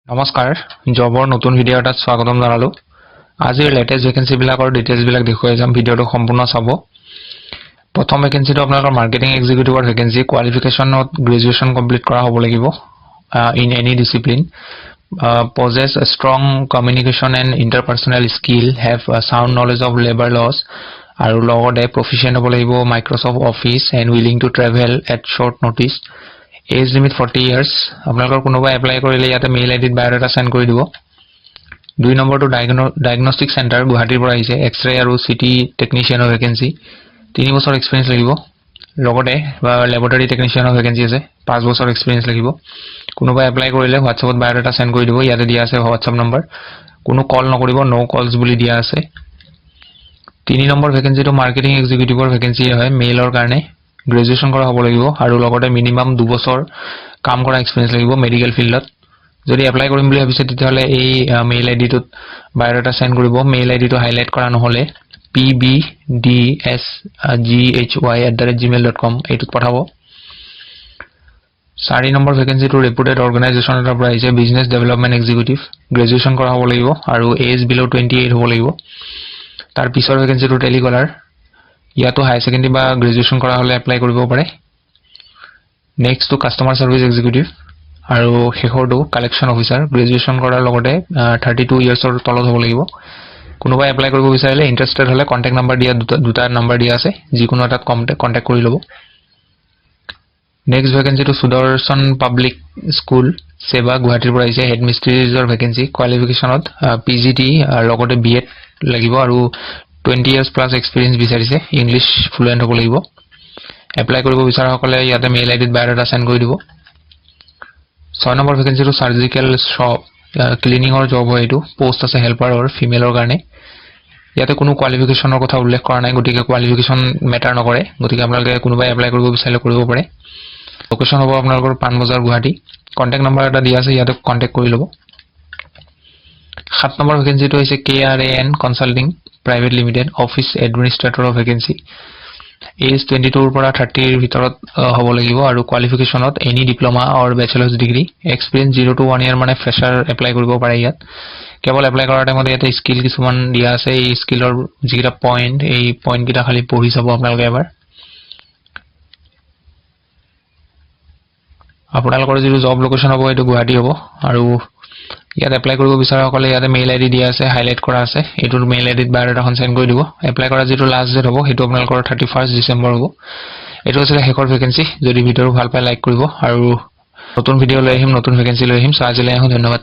নমস্কাৰ জবৰ নতুন ভিডিও এটাত স্বাগতম জনালো আজিৰ লেটেষ্ট ভ্যাকেন্সি বিলাকৰ ডিটেইলছ বিলাক দেখুৱাই যাম ভিডিওটো সম্পূৰ্ণ চাব প্ৰথম ভ্যাকেন্সিটো আপোনালোকৰ মাৰ্কেটিং এক্সিকিউটিভৰ ভ্যাকেন্সি কোৱালিফিকেশনত গ্ৰেজুৱেচন কমপ্লিট কৰা হ'ব লাগিব in any discipline possess a strong communication and interpersonal skill have a sound knowledge of labor laws আৰু লগতে proficient হ'ব লাগিব Microsoft Office and willing to travel at short notice age limit 40 years আপোনালোকৰ কোনোবা apply কৰিলে ইয়াতে mail আইডিত biodata send কৰি দিব দুই নম্বৰটো ডায়াগনস্টিক সেন্টাৰ গুৱাহাটীৰ পৰা আহিছে এক্স-ৰে আৰু সিটি টেকনিশিয়ানৰ ভ্যাকেন্সি 3 বছৰ এক্সপেৰিয়েন্স লাগিব লগতে ল্যাবৰেটৰী টেকনিশিয়ানৰ ভ্যাকেন্সি আছে 5 বছৰ এক্সপেৰিয়েন্স লাগিব কোনোবা এপ্লাই কৰিলে হোৱাটছআপত বায়োডাটা সেন্ড কৰি দিব ইয়াতে দিয়া আছে হোৱাটছআপ নম্বৰ কোনো কল নকৰিব নো কলস বুলি দিয়া আছে 3 নম্বৰ ভ্যাকেন্সিটো মাৰ্কেটিং এক্সিকিউটিভৰ ভ্যাকেন্সি হয় মেইলৰ কাৰণে গ্ৰেজুৱেচন কৰা হ'ব লাগিব আৰু লগতে মিনিমাম 2 বছৰ কাম কৰা এক্সপেৰিয়েন্স লাগিব মেডিকেল ফিল্ডত যদি এপ্লাই কৰিম বুলি ভাবিছে তেতিয়াহলে এই মেইল আইডিটোত বায়োডাটা সেন্ড কৰিব মেইল আইডিটো হাইলাইট কৰা নহলে pbdsghy@gmail.com এইটোত পঠাব 4 নম্বৰ ভ্যাকেন্সিটো ৰেপুটেড অৰ্গানাইজেচন এটাৰ পৰা আহিছে বিজনেছ ডেভেলপমেন্ট এক্সিকিউটিভ গ্ৰেজুৱেচন কৰা হ'ব লাগিব আৰু এজ বিলো 28 হ'ব লাগিব তাৰ পিছৰ ভ্যাকেন্সিটো টেলিকলাৰ ইয়াতো হাই সেকেন্ডাৰী বা গ্ৰেজুৱেচন কৰা হলে এপ্লাই কৰিব পাৰে next two customer service executive আৰু শেষৰটো কালেকচন অফিচাৰ গ্ৰেজুৱেচন কৰাৰ লগতে 32 ইয়াৰ্ছৰ তলত হ'ব লাগিব কোনোবা এপ্লাই কৰিব বিচাৰিলে ইন্টাৰেষ্টেড হলে কন্টাক্ট নম্বৰ দিয়া দুটা নম্বৰ দিয়া আছে যিকোনো এটাত কন্টাক্ট কৰি লব নেক্সট ভ্যাকেন্সিটো সুদৰ্শন পাব্লিক স্কুল সেৱা গুৱাহাটীৰ পৰা আহিছে হেড মিস্ত্ৰীজৰ ভ্যাকেন্সি কোৱালিফিকেশনত পিজিটি লগতে বিএড লাগিব আৰু 20 years plus experience বিচাৰিছে ইংলিশ ফ্লুয়েন্ট হ'ব লাগিব এপ্লাই কৰিব বিচাৰসকলে ইয়াতে মেইল আইডিত বায়োডাটা সেন্ড কৰি দিব 6 নম্বৰ ভ্যাকেন্সিটো সাৰ্জিক্যাল শপ ক্লিনিংৰ জব হয় এটো পোষ্ট আছে হেল্পাৰ আৰু ফিমেলৰ কাৰণে ইয়াতে কোনো কোৱালিফিকেশনৰ কথা উল্লেখ কৰা নাই গতিকে কোৱালিফিকেশন মেটাৰ নকৰে গতিকে আপোনালোকে কোনোবা এপ্লাই কৰিব বিচাৰিলে কৰিব পাৰে লোকেশন হ'ব আপোনালোকৰ পানবজাৰ গুৱাহাটী কন্টাক্ট নম্বৰ এটা দিয়া আছে ইয়াতে কন্টাক্ট কৰি লব 7 নম্বৰ ভ্যাকেন্সিটো হৈছে KRAN consulting private limited office এডমিনিষ্ট্ৰেটৰৰ ভ্যাকেন্সি এজ 22 ৰ পৰা 30 ৰ ভিতৰত হ'ব লাগিব আৰু কোৱালিফিকেশনত any diploma or bachelors degree experience 0 to 1 year মানে ফ্ৰেছাৰ এপ্লাই কৰিব পাৰে ইয়াত কেৱল এপ্লাই কৰাৰ টাইমত ইয়াতে স্কিল কিছুমান দিয়া আছে এই স্কিলৰ যিটা পইণ্ট এই পইণ্ট কিটা খালি পঢ়ি চাব আপোনালোকে এবাৰ আপোনালোকৰ যিটো জব লোকেশন হ'ব এটো গুৱাহাটী হ'ব আৰু ইয়াত এপ্লাই কৰিব বিচাৰসকলে ইয়াতে মেইল আইডি দিয়া আছে হাইলাইট কৰা আছে এটোৰ মেইল আইডিত বায়োডাটাখন সেন্ড কৰি দিব এপ্লাই কৰা যেটো লাষ্ট ডেট হ'ব হেতু আপোনালোকৰ 31 ডিসেম্বৰ হ'ব এটো আছিল শেষৰ ভ্যাকেন্সি যদি ভিডিওটো ভাল পায় লাইক কৰিব আৰু নতুন ভিডিও লৈ আহিম নতুন ভ্যাকেন্সি লৈ আহিম সো আজিলৈ ধন্যবাদ